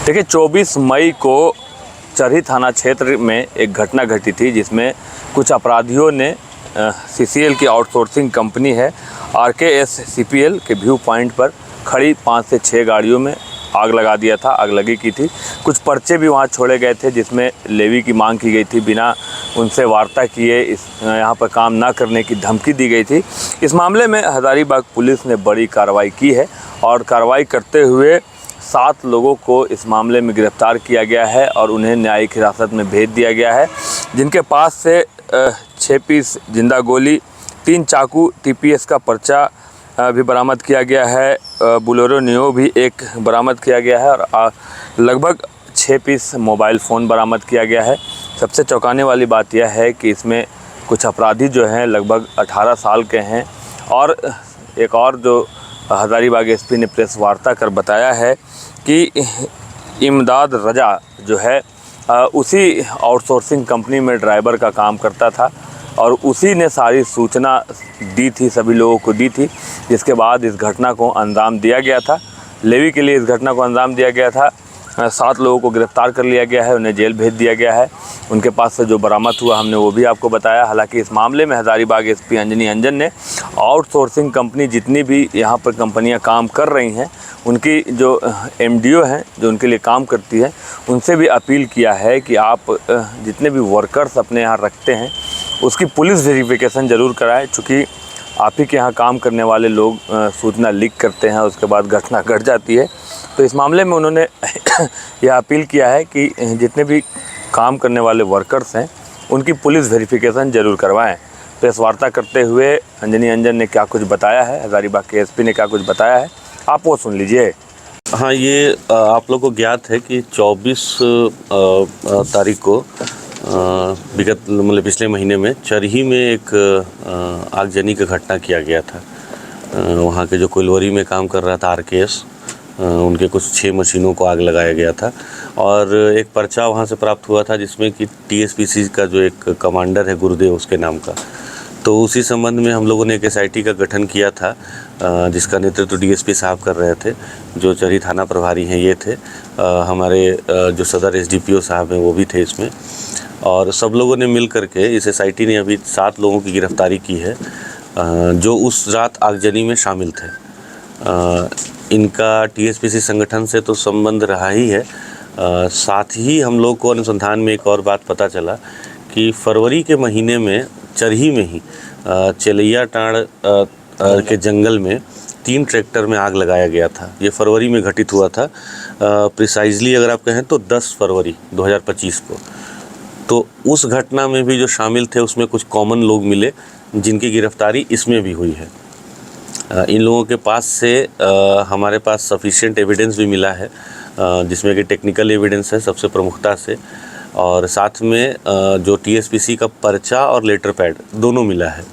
देखिए 24 मई को चरही थाना क्षेत्र में एक घटना घटी थी जिसमें कुछ अपराधियों ने सीसीएल की आउटसोर्सिंग कंपनी है RKS के व्यू पॉइंट पर खड़ी 5 से 6 गाड़ियों में आग लगा दिया था, आग लगी की थी। कुछ पर्चे भी वहां छोड़े गए थे जिसमें लेवी की मांग की गई थी, बिना उनसे वार्ता किए यहाँ पर काम ना करने की धमकी दी गई थी। इस मामले में हज़ारीबाग पुलिस ने बड़ी कार्रवाई की है और कार्रवाई करते हुए 7 लोगों को इस मामले में गिरफ्तार किया गया है और उन्हें न्यायिक हिरासत में भेज दिया गया है, जिनके पास से 6 पीस जिंदा गोली, 3 चाकू, TPS का पर्चा भी बरामद किया गया है, बोलेरो नियो भी एक बरामद किया गया है और लगभग 6 पीस मोबाइल फ़ोन बरामद किया गया है। सबसे चौंकाने वाली बात यह है कि इसमें कुछ अपराधी जो हैं लगभग 18 साल के हैं और एक और जो हज़ारीबाग SP ने प्रेस वार्ता कर बताया है कि इमदाद रजा जो है उसी आउटसोर्सिंग कंपनी में ड्राइवर का काम करता था और उसी ने सारी सूचना दी थी, सभी लोगों को दी थी, जिसके बाद इस घटना को अंजाम दिया गया था। लेवी के लिए इस घटना को अंजाम दिया गया था। 7 लोगों को गिरफ्तार कर लिया गया है, उन्हें जेल भेज दिया गया है। उनके पास से जो बरामद हुआ हमने वो भी आपको बताया। हालांकि इस मामले में हज़ारीबाग SP अंजनी अंजन ने आउटसोर्सिंग कंपनी जितनी भी यहाँ पर कंपनियाँ काम कर रही हैं उनकी जो MDO हैं जो उनके लिए काम करती है उनसे भी अपील किया है कि आप जितने भी वर्कर्स अपने यहाँ रखते हैं उसकी पुलिस वेरिफिकेशन ज़रूर कराएं, चूँकि आप ही के यहाँ काम करने वाले लोग सूचना लीक करते हैं, उसके बाद घटना घट जाती है। तो इस मामले में उन्होंने यह अपील किया है कि जितने भी काम करने वाले वर्कर्स हैं उनकी पुलिस वेरिफिकेशन ज़रूर करवाएं। प्रेस वार्ता करते हुए अंजनी अंजन ने क्या कुछ बताया है, हज़ारीबाग के SP ने क्या कुछ बताया है, आप वो सुन लीजिए। हाँ, ये आप लोग को ज्ञात है कि 24 तारीख को विगत मतलब पिछले महीने में चरही में एक आगजनी का घटना किया गया था। वहाँ के जो कोयलवरी में काम कर रहा था RKS, उनके कुछ 6 मशीनों को आग लगाया गया था और एक पर्चा वहाँ से प्राप्त हुआ था जिसमें कि TSPC का जो एक कमांडर है गुरुदेव उसके नाम का। तो उसी संबंध में हम लोगों ने एक SIT का गठन किया था जिसका नेतृत्व DSP साहब कर रहे थे। जो चरही थाना प्रभारी हैं ये थे, हमारे जो सदर SDPO साहब हैं वो भी थे इसमें, और सब लोगों ने मिल करके इस SIT ने अभी 7 लोगों की गिरफ्तारी की है जो उस रात आगजनी में शामिल थे। इनका TSPC संगठन से तो संबंध रहा ही है, साथ ही हम लोग को अनुसंधान में एक और बात पता चला कि फरवरी के महीने में चरही में ही चेलैया टाड़ के जंगल में 3 ट्रैक्टर में आग लगाया गया था। ये फरवरी में घटित हुआ था, प्रिसाइजली अगर आप कहें तो 10 फरवरी 2025 को। तो उस घटना में भी जो शामिल थे उसमें कुछ कॉमन लोग मिले जिनकी गिरफ्तारी इसमें भी हुई है। इन लोगों के पास से हमारे पास सफिशिएंट एविडेंस भी मिला है, जिसमें कि टेक्निकल एविडेंस है सबसे प्रमुखता से, और साथ में जो TSPC का पर्चा और लेटर पैड दोनों मिला है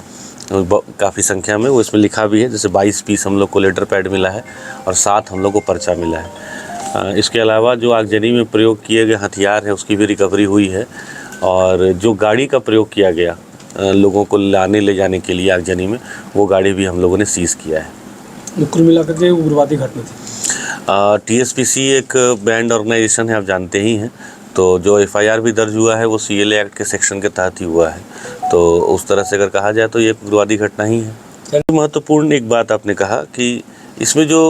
काफ़ी संख्या में। वो इसमें लिखा भी है, जैसे 22 पीस हम लोग को लेटर पैड मिला है और 7 हम लोग को पर्चा मिला है। इसके अलावा जो आगजनी में प्रयोग किए गए हथियार है उसकी भी रिकवरी हुई है, और जो गाड़ी का प्रयोग किया गया लोगों को लाने ले जाने के लिए आगजनी में, वो गाड़ी भी हम लोगों ने सीज़ किया है। कुल मिलाकर के उग्रवादी घटना थी। TSPC एक बैंड ऑर्गेनाइजेशन है, आप जानते ही हैं। तो जो FIR भी दर्ज हुआ है वो CLA एक्ट के सेक्शन के तहत ही हुआ है। तो उस तरह से अगर कहा जाए तो ये उग्रवादी घटना ही है। महत्वपूर्ण एक बात आपने कहा कि इसमें जो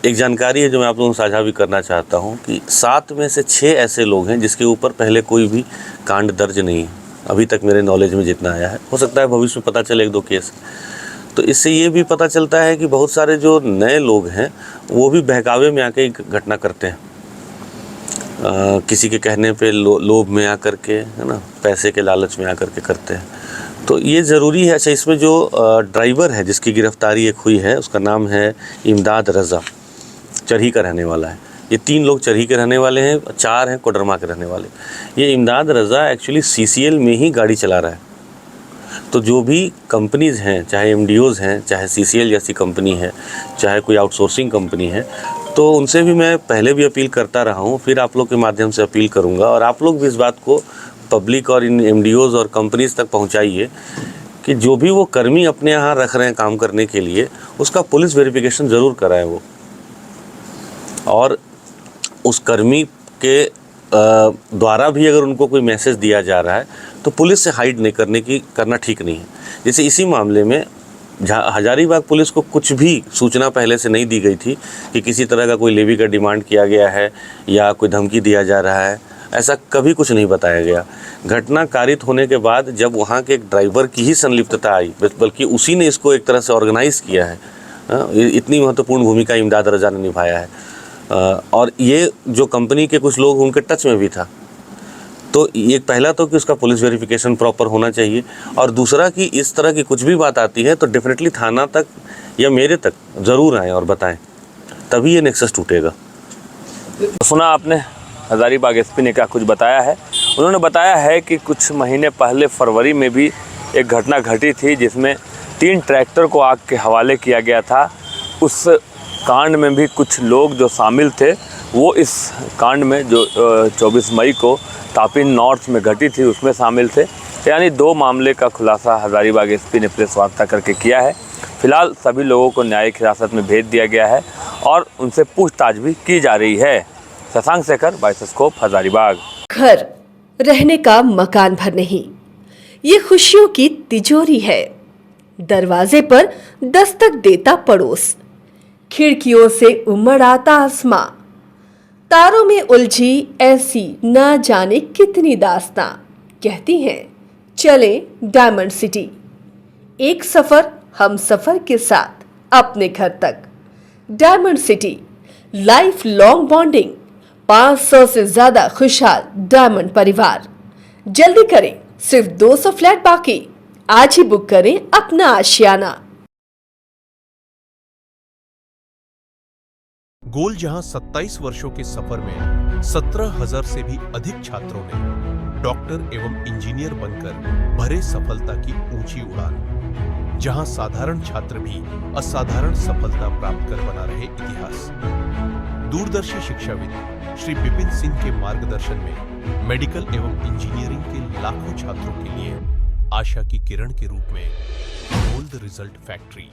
एक जानकारी है जो मैं आप लोगों को साझा भी करना चाहता हूँ कि 7 में से 6 ऐसे लोग हैं जिसके ऊपर पहले कोई भी कांड दर्ज नहीं है, अभी तक मेरे नॉलेज में जितना आया है। हो सकता है भविष्य में पता चले 1-2 केस। तो इससे ये भी पता चलता है कि बहुत सारे जो नए लोग हैं वो भी बहकावे में आके घटना करते हैं, किसी के कहने पे लोभ में आकर के, है ना, पैसे के लालच में आकर के करते हैं। तो ये ज़रूरी है। अच्छा, इसमें जो ड्राइवर है जिसकी गिरफ्तारी एक हुई है उसका नाम है इमदाद रज़ा, चरही का रहने वाला है। ये 3 लोग चरही के रहने वाले हैं, 4 हैं कोडरमा के रहने वाले। ये इमदाद रज़ा एक्चुअली CCL में ही गाड़ी चला रहा है। तो जो भी कंपनीज़ हैं, चाहे MDOs हैं, चाहे CCL जैसी कंपनी है, चाहे कोई आउटसोर्सिंग कंपनी है, तो उनसे भी मैं पहले भी अपील करता रहा हूँ, फिर आप लोग के माध्यम से अपील करूँगा, और आप लोग भी इस बात को पब्लिक और इन MDOs और कंपनीज़ तक पहुँचाइए कि जो भी वो कर्मी अपने यहाँ रख रहे हैं काम करने के लिए, उसका पुलिस वेरिफिकेशन ज़रूर कराएं वो। और उस कर्मी के द्वारा भी अगर उनको कोई मैसेज दिया जा रहा है तो पुलिस से हाइड नहीं करना ठीक नहीं है। जैसे इसी मामले में हजारीबाग पुलिस को कुछ भी सूचना पहले से नहीं दी गई थी कि किसी तरह का कोई लेवी का डिमांड किया गया है या कोई धमकी दिया जा रहा है, ऐसा कभी कुछ नहीं बताया गया। घटना कारित होने के बाद जब वहाँ के एक ड्राइवर की ही संलिप्तता आई, बल्कि उसी ने इसको एक तरह से ऑर्गेनाइज किया है, इतनी महत्वपूर्ण भूमिका इमदाद रजा ने निभाया है, और ये जो कंपनी के कुछ लोग उनके टच में भी था। तो एक पहला तो कि उसका पुलिस वेरिफिकेशन प्रॉपर होना चाहिए, और दूसरा कि इस तरह की कुछ भी बात आती है तो डेफिनेटली थाना तक या मेरे तक ज़रूर आएँ और बताएं, तभी ये नेक्सस टूटेगा। सुना आपने हजारीबाग एसपी ने क्या कुछ बताया है। उन्होंने बताया है कि कुछ महीने पहले फरवरी में भी एक घटना घटी थी जिसमें 3 ट्रैक्टर को आग के हवाले किया गया था। उस कांड में भी कुछ लोग जो शामिल थे वो इस कांड में जो 24 मई को तापीन नॉर्थ में घटी थी उसमें शामिल थे। यानी 2 मामले का खुलासा हजारीबाग एसपी ने प्रेस वार्ता करके किया है। फिलहाल सभी लोगों को न्यायिक हिरासत में भेज दिया गया है और उनसे पूछताछ भी की जा रही है। शशांक शेखर, बाइस्कोप, हजारीबाग। घर रहने का मकान भर नहीं, ये खुशियों की तिजोरी है। दरवाजे पर दस्तक देता पड़ोस, खिड़कियों से उमड़ आता आसमां, तारों में उलझी ऐसी ना जाने कितनी दास्तां। कहती हैं चले डायमंड सिटी, एक सफर हम सफर के साथ अपने घर तक। Diamond city, life long bonding, 500 से ज्यादा खुशहाल डायमंड परिवार। जल्दी करें, सिर्फ 200 फ्लैट बाकी। आज ही बुक करें अपना आशियाना। गोल जहां 27 वर्षों के सफर में 17,000 से भी अधिक छात्रों ने डॉक्टर एवं इंजीनियर बनकर भरे सफलता की ऊंची उड़ान, जहां साधारण छात्र भी असाधारण सफलता प्राप्त कर बना रहे इतिहास। दूरदर्शी शिक्षाविद श्री विपिन सिंह के मार्गदर्शन में मेडिकल एवं इंजीनियरिंग के लाखों छात्रों के लिए आशा की किरण के रूप में गोल्ड रिजल्ट फैक्ट्री